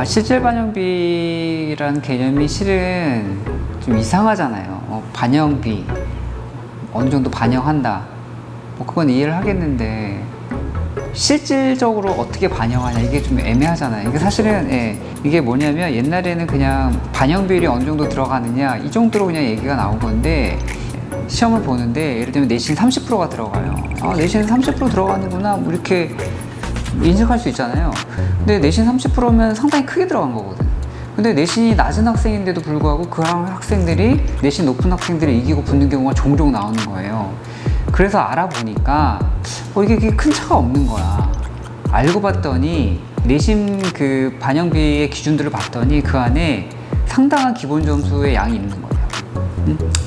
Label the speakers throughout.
Speaker 1: 실질 반영비라는 개념이 실은 좀 이상하잖아요. 반영비, 어느 정도 반영한다. 그건 이해를 하겠는데, 실질적으로 어떻게 반영하냐, 이게 좀 애매하잖아요. 이게 사실은, 이게 뭐냐면, 옛날에는 그냥 반영 비율이 어느 정도 들어가느냐, 이 정도로 그냥 얘기가 나온 건데, 시험을 보는데, 예를 들면 내신 30%가 들어가요. 내신 30% 들어가는구나, 뭐 이렇게 인식할 수 있잖아요. 근데 내신 30%면 상당히 크게 들어간 거거든. 근데 내신이 낮은 학생인데도 불구하고 그 학생들이 내신 높은 학생들을 이기고 붙는 경우가 종종 나오는 거예요. 그래서 알아보니까 이게 큰 차가 없는 거야. 알고 봤더니 내신 그 반영비의 기준들을 봤더니 그 안에 상당한 기본 점수의 양이 있는 거예요.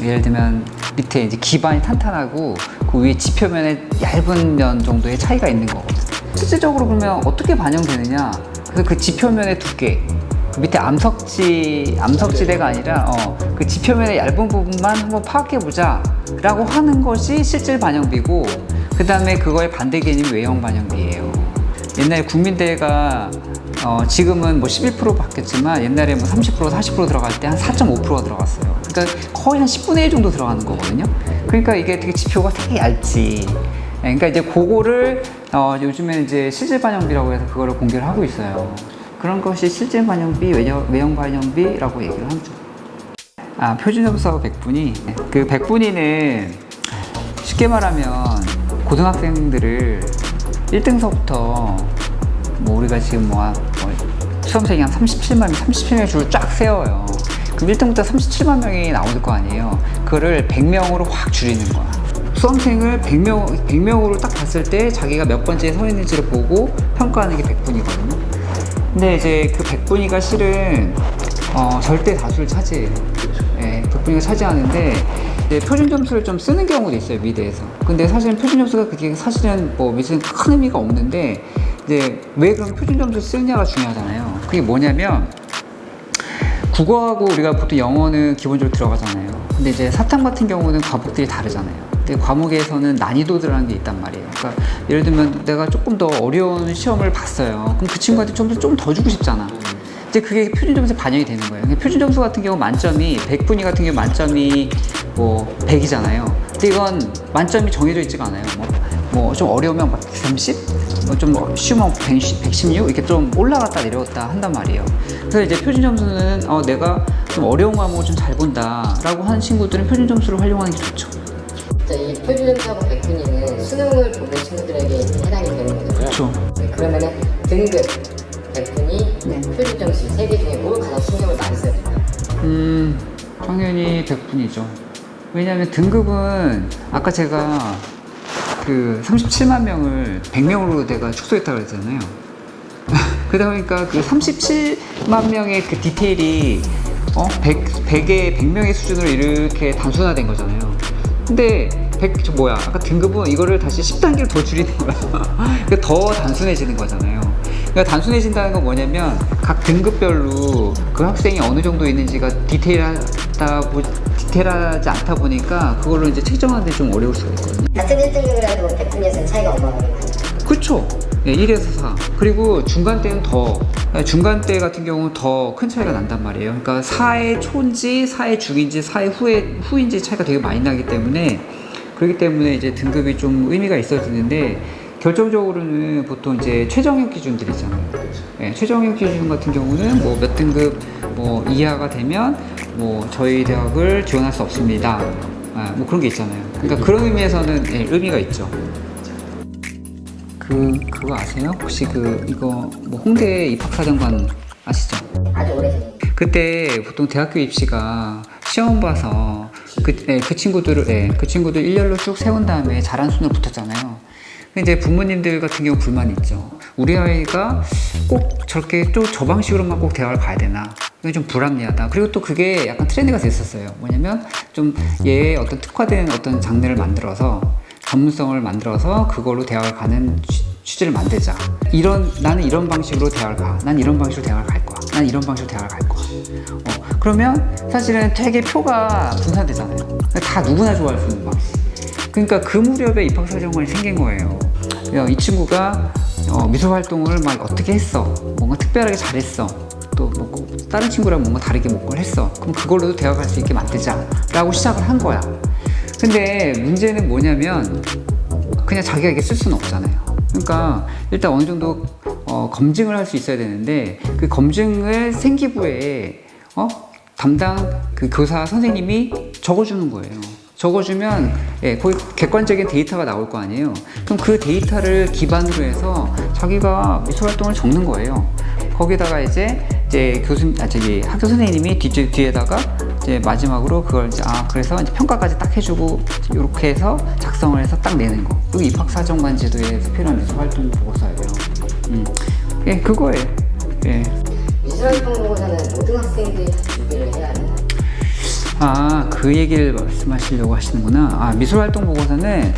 Speaker 1: 예를 들면 밑에 이제 기반이 탄탄하고 그 위에 지표면에 얇은 면 정도의 차이가 있는 거거든. 실질적으로 그러면 어떻게 반영되느냐? 그래서 그 지표면의 두께, 그 밑에 암석지대가 아니라 그 지표면의 얇은 부분만 한번 파악해보자 라고 하는 것이 실질 반영비고, 그 다음에 그거의 반대 개념이 외형 반영비예요. 옛날에 국민대가 지금은 뭐 11% 바뀌었지만 옛날에 뭐 30%, 40% 들어갈 때 한 4.5%가 들어갔어요. 그러니까 거의 한 10분의 1 정도 들어가는 거거든요. 그러니까 이게 되게 지표가 되게 얇지. 그러니까 이제 그거를 요즘에는 이제 실질 반영비라고 해서 그거를 공개를 하고 있어요. 그런 것이 실질 반영비, 외형 반영비라고 얘기를 하죠. 표준 점수하고 백분위. 그 백분위는 쉽게 말하면 고등학생들을 1등서부터 뭐 우리가 지금 수험생이 한 37명의 줄을 쫙 세워요. 그럼 1등부터 37만 명이 나올 거 아니에요. 그거를 100명으로 확 줄이는 거야. 수험생을 100명으로 딱 봤을 때 자기가 몇 번째에 서 있는지를 보고 평가하는 게 백분위거든요. 근데 이제 그 백분위가 실은 절대 다수를 차지해요. 백분위가 차지하는데 이제 표준 점수를 좀 쓰는 경우도 있어요, 미대에서. 근데 사실은 표준 점수가 그게 사실은 뭐 무슨 큰 의미가 없는데, 이제 왜 그럼 표준 점수를 쓰느냐가 중요하잖아요. 그게 뭐냐면, 국어하고 우리가 보통 영어는 기본적으로 들어가잖아요. 근데 이제 사탐 같은 경우는 과목들이 다르잖아요. 근데 과목에서는 난이도들이라는 게 있단 말이에요. 그러니까 예를 들면 내가 조금 더 어려운 시험을 봤어요. 그럼 그 친구한테 좀 더 주고 싶잖아. 이제 그게 표준 점수에 반영이 되는 거예요. 표준 점수 같은 경우 만점이 100분위 같은 경우 만점이 뭐 100이잖아요. 근데 이건 만점이 정해져 있지가 않아요. 뭐 좀 어려우면 막 130, 뭐 좀 쉬우면 116 이렇게 좀 올라갔다 내려갔다 한단 말이에요. 그래서 이제 표준 점수는 내가 좀 어려운 과목을 좀 잘 본다라고 하는 친구들은 표준 점수를 활용하는 게 좋죠.
Speaker 2: 이 표준 점수하고 백분위는 수능을 보는 친구들에게 해당이 되는 거죠.
Speaker 1: 그렇죠.
Speaker 2: 그러면은 등급, 백분위, 표준 점수 세 개 중에 뭘 가장 신경을 많이 써야 될까요?
Speaker 1: 당연히 백분위죠. 왜냐하면 등급은 아까 제가 그 37만 명을 100명으로 내가 축소했다고 그랬잖아요. 그러다 보니까 그 37만 명의 그 디테일이 100명의 수준으로 이렇게 단순화된 거잖아요. 근데 아까 등급은 이거를 다시 10단계를 더 줄이는 거야. 그러니까 더 단순해지는 거잖아요. 그러니까 단순해진다는 건 뭐냐면 각 등급별로 그 학생이 어느 정도 있는지가 디테일하지 않다 보니까 그걸로 이제 책정하는 데 좀 어려울 수가 있거든요.
Speaker 2: 같은 1등급이라도 백분위에서는 차이가 어마어마해요.
Speaker 1: 그쵸? 1에서 4. 그리고 중간대는 중간대 같은 경우는 더 큰 차이가 난단 말이에요. 그러니까 4의 초인지, 4의 중인지, 4의 후인지 차이가 되게 많이 나기 때문에, 그렇기 때문에 이제 등급이 좀 의미가 있어지는데, 결정적으로는 보통 이제 최저학력 기준들 있잖아요. 최저학력 기준 같은 경우는 뭐 몇 등급 이하가 되면 저희 대학을 지원할 수 없습니다. 뭐 그런 게 있잖아요. 그러니까 그런 의미에서는 의미가 있죠. 그거 아세요? 혹시 이거 홍대 입학사정관 아시죠?
Speaker 2: 아주 오래전에.
Speaker 1: 그때 보통 대학교 입시가 시험 봐서 그 친구들 일렬로 쭉 세운 다음에 잘한 순으로 붙었잖아요. 근데 이제 부모님들 같은 경우 불만이 있죠. 우리 아이가 꼭 저렇게 또 저 방식으로만 꼭 대학을 가야 되나? 이게 좀 불합리하다. 그리고 또 그게 약간 트렌드가 됐었어요. 뭐냐면 좀 얘의 어떤 특화된 어떤 장르를 만들어서 전문성을 만들어서 그걸로 대학을 가는 취지를 만들자. 나는 이런 방식으로 대학을 가. 난 이런 방식으로 대학을 갈 거야. 난 이런 방식으로 대학을 갈 거야. 그러면 사실은 되게 표가 분산되잖아요. 다 누구나 좋아할 수 있는 방식. 그러니까 그 무렵에 입학사정관이 생긴 거예요. 이 친구가 미술 활동을 막 어떻게 했어, 뭔가 특별하게 잘했어, 또 뭐 다른 친구랑 뭔가 다르게 뭔가를 했어, 그럼 그걸로도 대화할 수 있게 만들자 라고 시작을 한 거야. 근데 문제는 뭐냐면 그냥 자기가 이게 쓸 수는 없잖아요. 그러니까 일단 어느 정도 검증을 할 수 있어야 되는데, 그 검증을 생기부에 담당 그 교사 선생님이 적어주는 거예요. 적어주면 거기 객관적인 데이터가 나올 거 아니에요. 그럼 그 데이터를 기반으로 해서 자기가 미술 활동을 적는 거예요. 거기다가 이제 학교 선생님이 뒤에다가 이제 마지막으로 그걸 이제 그래서 이제 평가까지 딱 해주고 이렇게 해서 작성을 해서 딱 내는 거. 그리고 입학사정관 제도에서 필요한 미술 활동 보고서예요. 그거예요.
Speaker 2: 미술활동 보고서는 모든 학생들이 다 준비를 해야 하나요?
Speaker 1: 그 얘기를 말씀하시려고 하시는구나. 미술 활동 보고서는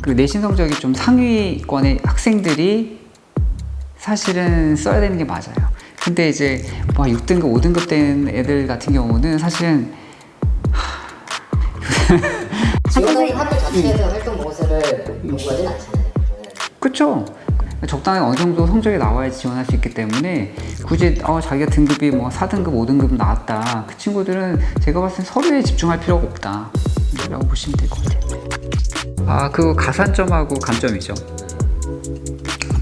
Speaker 1: 그 내신 성적이 좀 상위권의 학생들이 사실은 써야 되는 게 맞아요. 근데 이제 뭐 6등급, 5등급 된 애들 같은 경우는 사실은
Speaker 2: 지원하는 학교 자체에서 활동 보고서를 요구하진 않잖아요.
Speaker 1: 그쵸? 적당히 어느 정도 성적이 나와야지 지원할 수 있기 때문에 굳이 자기가 등급이 뭐 4등급, 5등급 나왔다, 그 친구들은 제가 봤을 때 서류에 집중할 필요가 없다 라고 보시면 될 것 같아요. 그거 가산점하고 감점이죠.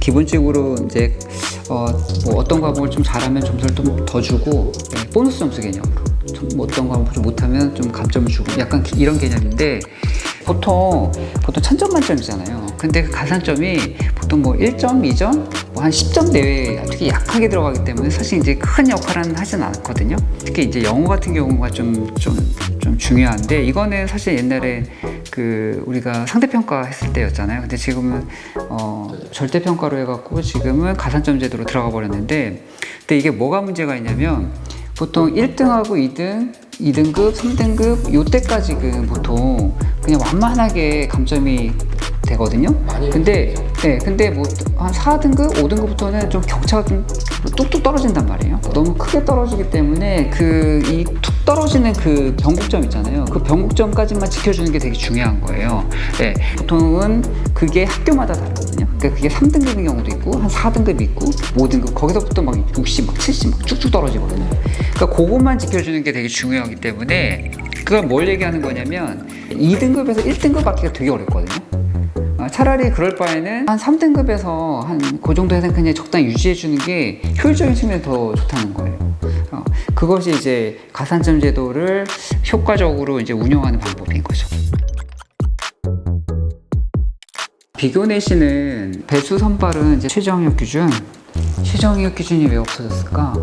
Speaker 1: 기본적으로 이제 뭐 어떤 과목을 좀 잘하면 점수를 좀 더 주고, 보너스 점수 개념으로 뭐 어떤 과목을 좀 못하면 좀 감점을 주고, 약간 이런 개념인데, 보통 1000점 만점이잖아요. 근데 그 가산점이 보통 뭐 1점, 2점, 뭐 한 10점 내외에 되게 약하게 들어가기 때문에 사실 이제 큰 역할은 하진 않거든요. 특히 이제 영어 같은 경우가 좀 중요한데, 이거는 사실 옛날에 그 우리가 상대평가 했을 때였잖아요. 근데 지금은 절대평가로 해갖고 지금은 가산점 제도로 들어가 버렸는데, 근데 이게 뭐가 문제가 있냐면, 보통 1등하고 2등, 2등급, 3등급 요때까지 보통 그냥 완만하게 감점이 되거든요. 근데 뭐 한 4등급, 5등급부터는 좀 격차가 좀 뚝뚝 떨어진단 말이에요. 너무 크게 떨어지기 때문에 이 툭 떨어지는 그 변곡점 있잖아요. 그 변곡점까지만 지켜주는 게 되게 중요한 거예요. 보통은 그게 학교마다 다르거든요. 그러니까 그게 3등급인 경우도 있고, 한 4등급이 있고, 5등급, 거기서부터 막 60, 막 70, 막 쭉쭉 떨어지거든요. 그러니까 그것만 지켜주는 게 되게 중요하기 때문에, 그걸 뭘 얘기하는 거냐면 2등급에서 1등급 받기가 되게 어렵거든요. 차라리 그럴 바에는 한 3등급에서 한 그 정도 해서 그냥 적당히 유지해 주는 게 효율적인 측면이 더 좋다는 거예요. 그것이 이제 가산점 제도를 효과적으로 이제 운영하는 방법인 거죠. 비교 내신은 배수 선발은 이제 최저학력 기준이 왜 없어졌을까?